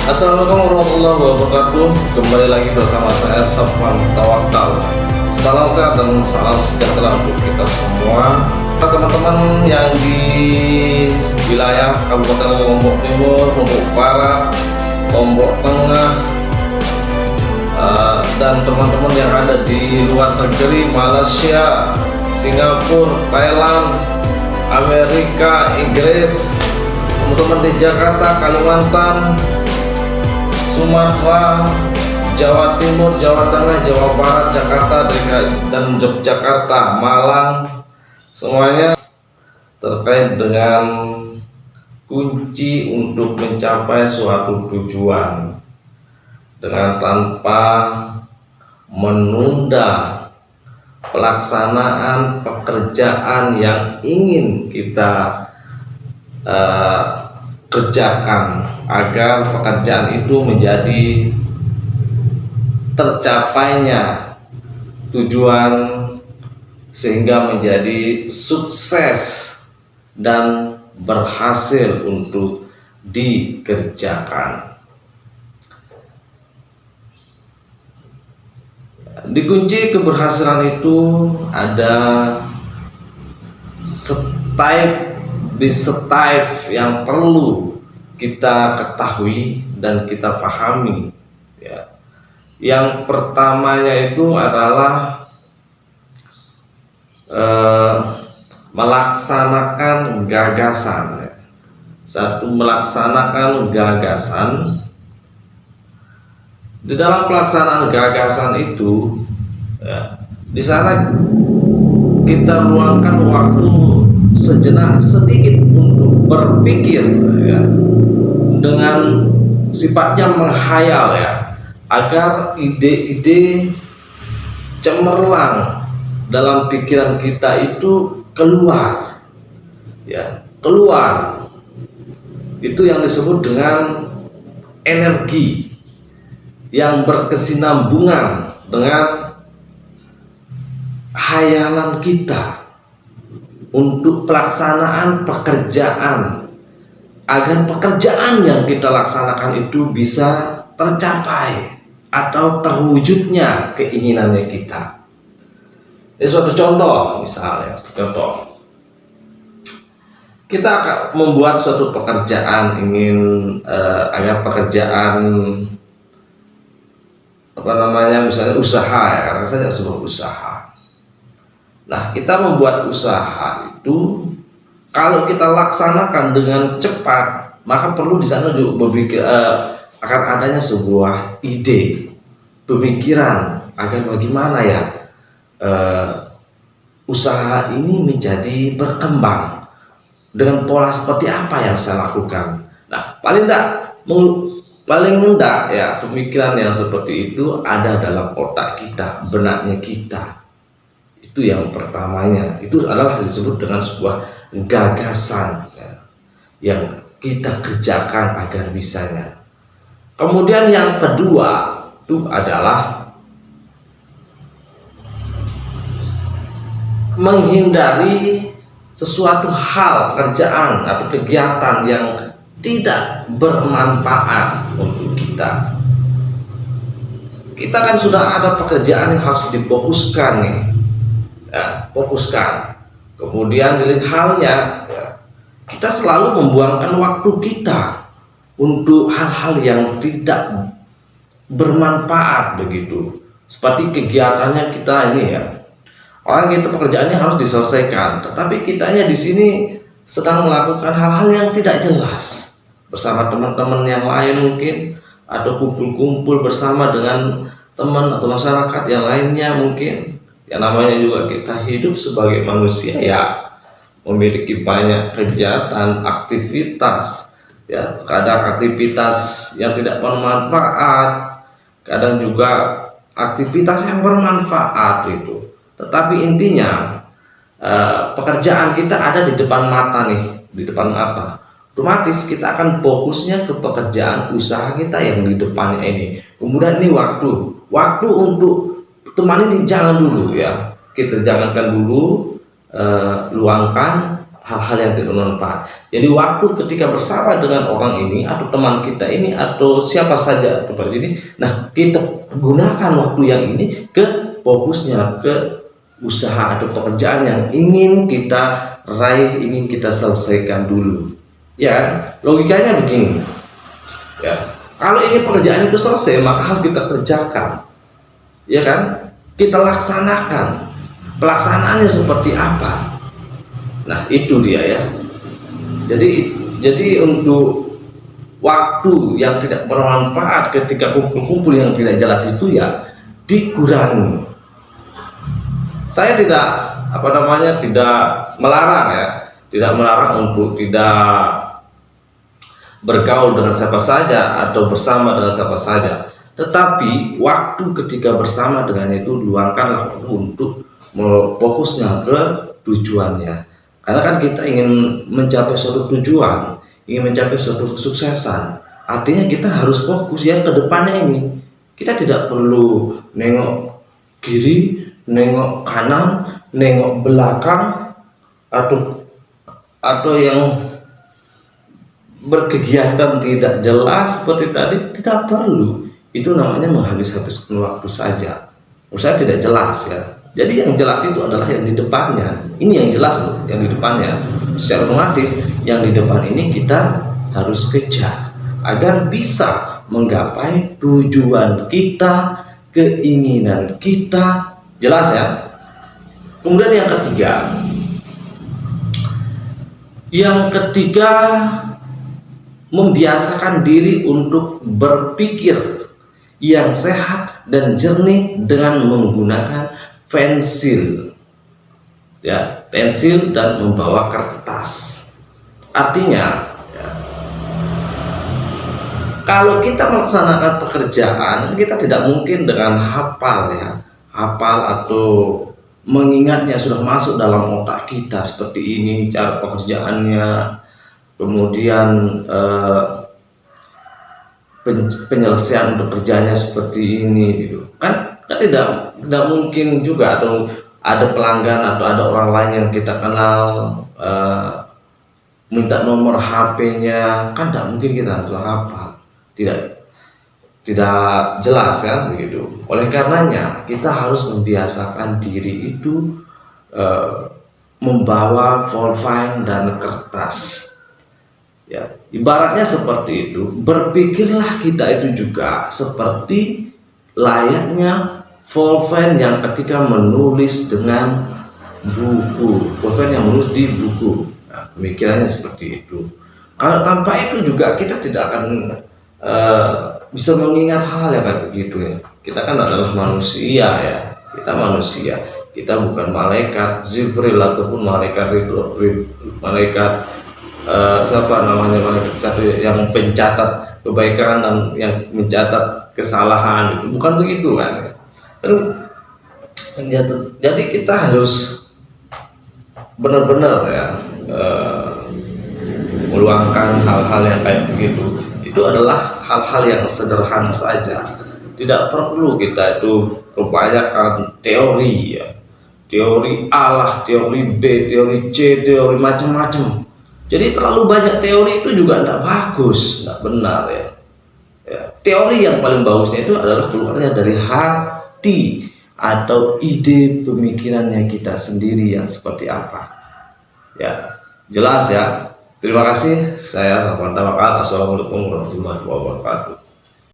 Assalamualaikum warahmatullahi wabarakatuh. Kembali lagi bersama saya Safwan Tawakal. Salam sehat dan salam sejahtera untuk kita semua. Teman-teman yang di wilayah Kabupaten Lombok Timur, Lombok Barat, Lombok Tengah, dan teman-teman yang ada di luar negeri, Malaysia, Singapura, Thailand, Amerika, Inggris, teman-teman di Jakarta, Kalimantan, Sumatera, Jawa Timur, Jawa Tengah, Jawa Barat, Jakarta, dan Yogyakarta, Malang, semuanya terkait dengan kunci untuk mencapai suatu tujuan dengan tanpa menunda pelaksanaan pekerjaan yang ingin kita kerjakan agar pekerjaan itu menjadi tercapainya tujuan sehingga menjadi sukses dan berhasil untuk dikerjakan. Di kunci keberhasilan itu ada step yang perlu kita ketahui dan kita pahami, ya. Yang pertamanya itu adalah melaksanakan gagasan, ya. Satu, melaksanakan gagasan. Di dalam pelaksanaan gagasan itu, ya, di sana kita luangkan waktu sejenak sedikit untuk berpikir, ya, dengan sifatnya menghayal, ya, agar ide-ide cemerlang dalam pikiran kita itu keluar, ya, keluar. Itu yang disebut dengan energi yang berkesinambungan dengan hayalan kita untuk pelaksanaan pekerjaan, agar pekerjaan yang kita laksanakan itu bisa tercapai atau terwujudnya keinginannya kita. Ini suatu contoh, misalnya contoh, kita akan membuat suatu pekerjaan, ingin agar pekerjaan misalnya usaha, ya, karena saja sebuah usaha. Nah, kita membuat usaha itu kalau kita laksanakan dengan cepat, maka perlu di sana juga berpikir akan adanya sebuah ide, pemikiran agar bagaimana, ya, usaha ini menjadi berkembang dengan pola seperti apa yang saya lakukan. Nah, paling enggak, ya, pemikiran yang seperti itu ada dalam otak kita, benaknya kita. Itu yang pertamanya. Itu adalah disebut dengan sebuah gagasan, ya, yang kita kerjakan agar bisanya. Kemudian yang kedua itu adalah menghindari sesuatu hal, pekerjaan atau kegiatan yang tidak bermanfaat untuk kita. Kita kan sudah ada pekerjaan yang harus difokuskan, nih, ya, fokuskan. Kemudian di lain halnya, ya, kita selalu membuangkan waktu kita untuk hal-hal yang tidak bermanfaat begitu. Seperti kegiatannya kita ini, ya, orang itu pekerjaannya harus diselesaikan, tetapi kitanya di sini sedang melakukan hal-hal yang tidak jelas bersama teman-teman yang lain mungkin, atau kumpul-kumpul bersama dengan teman atau masyarakat yang lainnya mungkin. Ya, namanya juga kita hidup sebagai manusia, ya, memiliki banyak kegiatan, aktivitas, ya, kadang aktivitas yang tidak bermanfaat, kadang juga aktivitas yang bermanfaat itu. Tetapi intinya pekerjaan kita ada di depan mata, nih, di depan mata. Otomatis kita akan fokusnya ke pekerjaan usaha kita yang di depannya ini. Kemudian ini waktu untuk teman ini jangan dulu, ya, kita jangankan dulu, luangkan hal-hal yang tidak bermanfaat. Jadi waktu ketika bersama dengan orang ini atau teman kita ini atau siapa saja seperti ini, nah kita gunakan waktu yang ini ke fokusnya ke usaha atau pekerjaan yang ingin kita raih, ingin kita selesaikan dulu. Ya, logikanya begini. Ya, kalau ini pekerjaan itu selesai, maka harus kita kerjakan. Ya kan? Kita laksanakan. Pelaksanaannya seperti apa? Nah, itu dia ya. Jadi untuk waktu yang tidak bermanfaat ketika kumpul-kumpul yang tidak jelas itu ya dikurangi. Saya tidak tidak melarang ya, tidak melarang untuk tidak bergaul dengan siapa saja atau bersama dengan siapa saja. Tetapi waktu ketika bersama dengan itu luangkanlah untuk fokusnya ke tujuannya. Karena kan kita ingin mencapai suatu tujuan, ingin mencapai suatu kesuksesan. Artinya kita harus fokus ya ke depannya ini. Kita tidak perlu nengok kiri, nengok kanan, nengok belakang atau yang berkegiatan tidak jelas seperti tadi, tidak perlu. Itu namanya menghabiskan waktu saja. Menurut saya tidak jelas ya. Jadi yang jelas itu adalah yang di depannya. Ini yang jelas loh, yang di depannya. Secara otomatis yang di depan ini kita harus kejar agar bisa menggapai tujuan kita, keinginan kita. Jelas ya. Kemudian yang ketiga membiasakan diri untuk berpikir yang sehat dan jernih dengan menggunakan pensil ya, pensil dan membawa kertas. Artinya ya, kalau kita melaksanakan pekerjaan kita tidak mungkin dengan hafal atau mengingatnya sudah masuk dalam otak kita seperti ini cara pekerjaannya, kemudian penyelesaian untuk kerjanya seperti ini gitu kan tidak mungkin juga. Atau ada pelanggan atau ada orang lain yang kita kenal minta nomor HP-nya kan tidak mungkin kita harus hafal, tidak jelas kan begitu. Oleh karenanya kita harus membiasakan diri itu membawa pulpen dan kertas. Ya, ibaratnya seperti itu. Berpikirlah kita itu juga seperti layaknya pulpen yang ketika menulis dengan buku, pulpen yang menulis di buku. Nah, pemikirannya seperti itu. Kalau tanpa itu juga kita tidak akan bisa mengingat hal yang kayak begitu ya. Kita kan adalah manusia ya. Kita manusia. Kita bukan malaikat Jibril ataupun malaikat siapa namanya yang pencatat kebaikan dan yang mencatat kesalahan itu bukan begitu kan. Jadi kita harus benar-benar ya meluangkan hal-hal yang kayak begitu. Itu adalah hal-hal yang sederhana saja. Tidak perlu kita itu kebanyakan teori ya, teori A lah, teori B, teori C, teori macam-macam. Jadi terlalu banyak teori itu juga tidak bagus, tidak benar ya. Teori yang paling bagusnya itu adalah keluarnya dari hati atau ide pemikirannya kita sendiri yang seperti apa. Ya, jelas ya. Terima kasih. Saya Safwan Tawakal. Assalamualaikum warahmatullahi wabarakatuh.